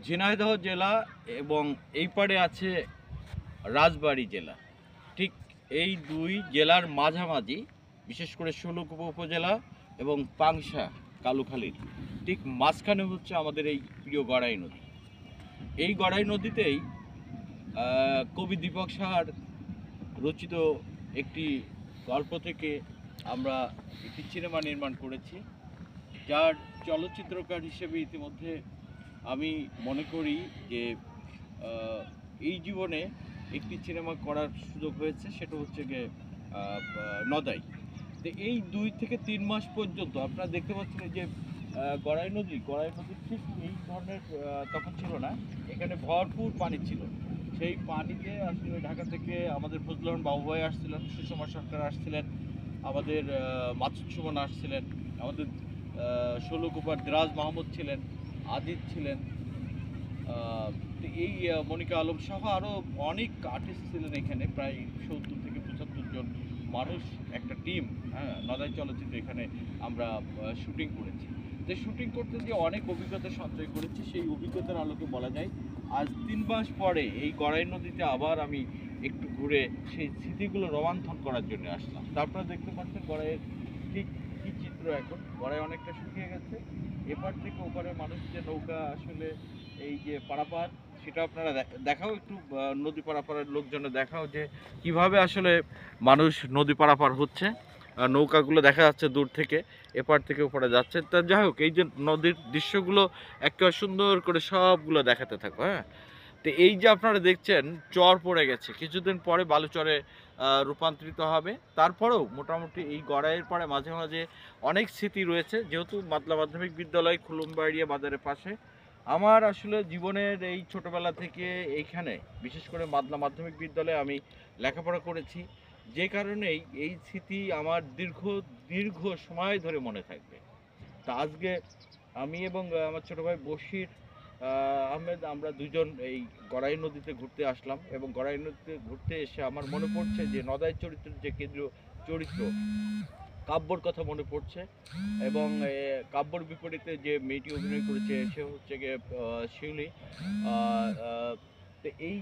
ঝিনাইদহ জেলা এবং এই পারে আছে রাজবাড়ী জেলা। ঠিক এই দুই জেলার মাঝামাঝি, বিশেষ করে ষোলকুপা উপজেলা এবং পাংশা কালুখালীর ঠিক মাঝখানে হচ্ছে আমাদের এই প্রিয় গড়াই নদী। এই গড়াই নদীতেই কবি দীপক সাহার রচিত একটি গল্প থেকে আমরা একটি সিনেমা নির্মাণ করেছি, যার চলচ্চিত্রকার হিসেবে ইতিমধ্যে আমি মনে করি যে এই জীবনে একটি সিনেমা করার সুযোগ হয়েছে, সেটা হচ্ছে গিয়ে নদাই। তো এই 2 থেকে 3 মাস পর্যন্ত আপনারা দেখতে পাচ্ছেন যে গড়াই নদীর ঠিক এই ধরনের তখন ছিল না, এখানে ভরপুর পানি ছিল। সেই পানিতে আসলে ঢাকা থেকে আমাদের ফজলুর রহমান বাবু ভাই আসছিলেন, সুষমা সরকার আসছিলেন, আমাদের মাসুদ সুমন আসছিলেন, আমাদের ষোলকুপার দিরাজ মাহমুদ ছিলেন, আজিজ ছিলেন, এই মনিকা আলম সহ আরও অনেক আর্টিস্ট ছিলেন এখানে। প্রায় 70 থেকে 75 জন মানুষ, একটা টিম, হ্যাঁ, নদাই চলচ্চিত্র এখানে আমরা শুটিং করেছি। যে শুটিং করতে গিয়ে অনেক অভিজ্ঞতা সঞ্চয় করেছি, সেই অভিজ্ঞতার আলোকে বলা যায় আজ 3 মাস পরে এই গড়াই নদীতে আবার আমি একটু ঘুরে সেই স্মৃতিগুলো রোমন্থন করার জন্য আসলাম। তারপরে দেখতে পাচ্ছেন গড়াইয়ের ঠিক কী চিত্র। এখন গড়াই অনেকটা শুকিয়ে গেছে, এপার থেকে ওপারে মানুষ যে নৌকা আসলে এই যে পারাপার, সেটা আপনারা দেখাও একটু, নদী পারাপারের লোকজনে দেখাও যে কিভাবে আসলে মানুষ নদী পারাপার হচ্ছে। নৌকাগুলো দেখা যাচ্ছে দূর থেকে, এপার থেকে ওপারে যাচ্ছে। তা যাই হোক, এই যে নদীর দৃশ্যগুলো একেবারে সুন্দর করে সবগুলো দেখাতে থাকো। হ্যাঁ, তো এই যে আপনারা দেখছেন চর পড়ে গেছে, কিছুদিন পরে বালুচরে রূপান্তরিত হবে। তারপরেও মোটামুটি এই গড়াইয়ের পরে মাঝে মাঝে অনেক স্মৃতি রয়েছে, যেহেতু মাদলা মাধ্যমিক বিদ্যালয় খুলুমবাড়িয়া বাজারের পাশে। আমার আসলে জীবনের এই ছোটবেলা থেকে এইখানে, বিশেষ করে মাদলা মাধ্যমিক বিদ্যালয়ে আমি লেখাপড়া করেছি, যে কারণেই এই স্মৃতি আমার দীর্ঘ দীর্ঘ সময় ধরে মনে থাকবে। তা আজকে আমি এবং আমার ছোট ভাই বশির আহমেদ, আমরা দুজন এই গড়াই নদীতে ঘুরতে আসলাম, এবং গড়াই নদীতে ঘুরতে এসে আমার মনে পড়ছে যে নদাই চরিত্রের যে কেন্দ্রীয় চরিত্র কাব্যর কথা মনে পড়ছে। এবং কাব্যর বিপরীতে যে মেয়েটি অভিনয় করেছে সে হচ্ছে গিয়ে শিউলি। তো এই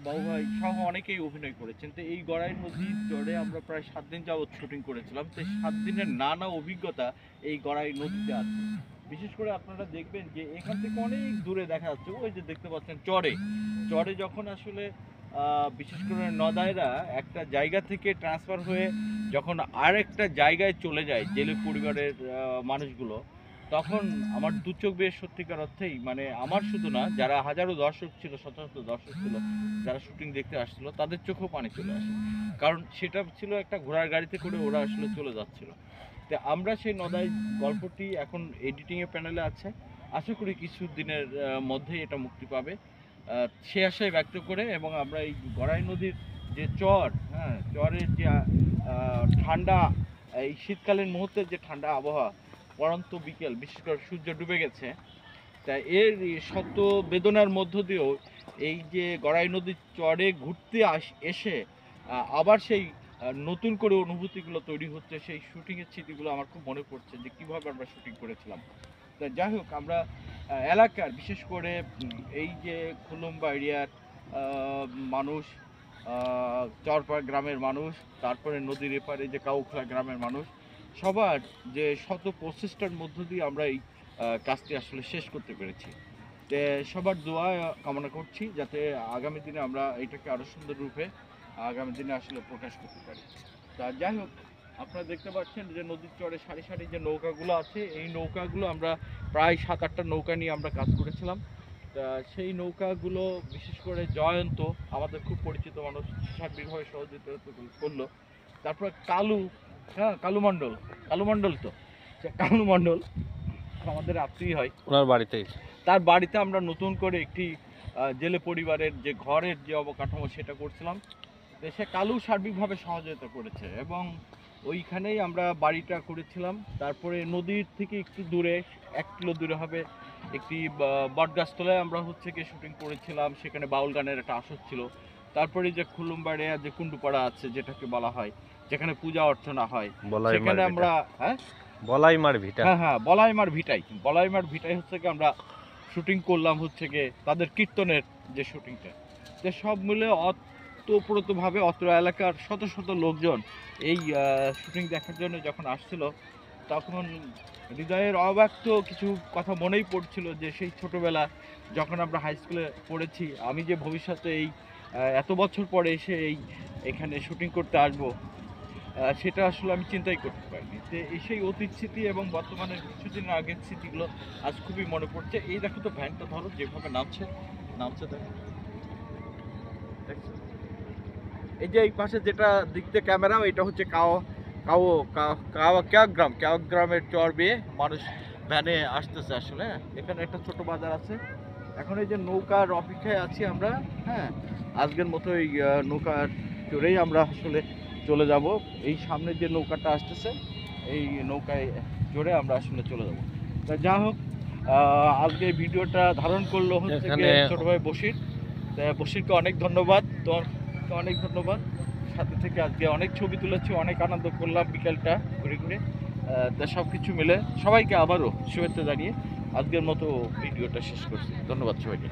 বাবু ভাই সহ অনেকেই অভিনয় করেছেন। তো এই গড়াই নদীর চরে আমরা প্রায় 7 দিন যাবৎ শুটিং করেছিলাম। তো 7 দিনের নানা অভিজ্ঞতা এই গড়াই নদীতে আছে। বিশেষ করে আপনারা দেখবেন যে এখান থেকে অনেক দূরে দেখা যাচ্ছে, ওই যে দেখতে পাচ্ছেন চরে চরে যখন আসলে বিশেষ করে নদাইরা একটা জায়গা থেকে ট্রান্সফার হয়ে যখন আরেকটা জায়গায় চলে যায় জেলে পরিবারের মানুষগুলো, তখন আমার দু চোখ বেশ সত্যিকার অর্থেই, মানে আমার শুধু না, যারা হাজারো দর্শক ছিল, শত শত দর্শক ছিল যারা শুটিং দেখতে আসছিল, তাদের চোখেও পানি চলে আসে। কারণ সেটা ছিল একটা ঘোড়ার গাড়িতে করে ওরা আসলে চলে যাচ্ছিল। তো আমরা সেই নদাই গল্পটি এখন এডিটিংয়ের প্যানেলে আছে, আশা করি কিছু দিনের মধ্যেই এটা মুক্তি পাবে, সে আশায় ব্যক্ত করে। এবং আমরা এই গড়াই নদীর যে চর, হ্যাঁ, চরের যে ঠান্ডা, এই শীতকালীন মুহূর্তের যে ঠান্ডা আবহাওয়া, পড়ন্ত বিকেল, বিশেষ করে সূর্য ডুবে গেছে, তা এর শত বেদনার মধ্য দিয়েও এই যে গড়াই নদীর চরে ঘুরতে এসে আবার সেই নতুন করে অনুভূতিগুলো তৈরি হচ্ছে, সেই শুটিংয়ের স্মৃতিগুলো আমার খুব মনে পড়ছে যে কীভাবে আমরা শুটিং করেছিলাম। তা যাই হোক, আমরা এলাকার, বিশেষ করে এই যে খুলুমবা এরিয়ার মানুষ, চরপাড়া গ্রামের মানুষ, তারপরে নদীর এপারে যে কাউখলা গ্রামের মানুষ, সবার যে শত প্রচেষ্টার মধ্য দিয়ে আমরা এই কাজটি আসলে শেষ করতে পেরেছি। তো সবার দোয়া কামনা করছি যাতে আগামী দিনে আমরা এটাকে আরও সুন্দর রূপে আগামী দিনে আসলে প্রকাশ করতে পারি। তা যাই হোক, আপনারা দেখতে পাচ্ছেন যে নদীর চরে সারি সারি যে নৌকাগুলো আছে, এই নৌকাগুলো আমরা প্রায় 7-8টা নৌকা নিয়ে আমরা কাজ করেছিলাম। তা সেই নৌকাগুলো বিশেষ করে জয়ন্ত, আমাদের খুব পরিচিত মানুষ, সার্বিকভাবে সহযোগিতা করলো। তারপর কালু, হ্যাঁ, কালু মণ্ডল তো, কালু মণ্ডল আমাদের আত্মীয় হয়, ওনার বাড়িতে, তার বাড়িতে আমরা নতুন করে একটি জেলে পরিবারের যে ঘরের যে অবকাঠামো সেটা করছিলাম। তো সে কালু সার্বিকভাবে সহযোগিতা করেছে, এবং ওইখানেই আমরা বাড়িটা করেছিলাম। তারপরে নদীর থেকে একটু দূরে, 1 কিলো দূরে হবে, একটি বটগাছতলায় আমরা হচ্ছে গিয়ে শুটিং করেছিলাম, সেখানে বাউল গানের একটা আসর ছিল। তারপরে যে খুলুমবাড়িয়া যে কুণ্ডুপাড়া আছে, যেটাকে বলা হয়, যেখানে পূজা অর্চনা হয়, সেখানে আমরা, হ্যাঁ, বলাইমার ভিটা। হ্যাঁ হ্যাঁ, বলাইমার ভিটাই হচ্ছে কি আমরা শুটিং করলাম হচ্ছে গিয়ে তাদের কীর্তনের যে শুটিংটা। তো সব মিলে অতপ্রতভাবে অত্র এলাকার শত শত লোকজন এই শুটিং দেখার জন্য যখন আসছিল, তখন হৃদয়ের অব্যক্ত কিছু কথা মনেই পড়ছিল যে সেই ছোটবেলা যখন আমরা হাই স্কুলে পড়েছি, আমি যে ভবিষ্যতে এই এত বছর পরে এসে এখানে শুটিং করতে আসবো, সেটা আসলে আমি চিন্তাই করতে পারিনি। তো এই সেই অতীত স্মৃতি এবং বর্তমানের কিছুদিন আগের স্মৃতিগুলো আজ খুবই মনে পড়ছে। এই দেখো তো ভ্যানটা ধরো যেভাবে নামছে দেখো, দেখছো? এই যে এই পাশে যেটা দিকতে ক্যামেরা, এটা হচ্ছে কাওয়াগ্রামের চর বেয়ে মানুষ ভ্যানে আসতেছে আসলে। হ্যাঁ, এখানে একটা ছোট বাজার আছে। এখন এই যে নৌকার অপেক্ষায় আছি আমরা। হ্যাঁ, আজকের মতো এই নৌকার চড়েই আমরা আসলে চলে যাব। এই সামনে যে নৌকাটা আসতেছে, এই নৌকায় চড়ে আমরা আসলে চলে যাব। তা যা হোক, আজকে এই ভিডিওটা ধারণ করলো হচ্ছে গিয়ে ছোট ভাই বশির। তা বশিরকে অনেক ধন্যবাদ, তোমাকে অনেক ধন্যবাদ। সাথে থেকে আজকে অনেক ছবি তুলেছি, অনেক আনন্দ করলাম বিকেলটা ঘুরে ঘুরে। তা সব কিছু মিলে সবাইকে আবারও শুভেচ্ছা জানিয়ে আজকের মতো ভিডিওটা শেষ করছি। ধন্যবাদ সবাইকে।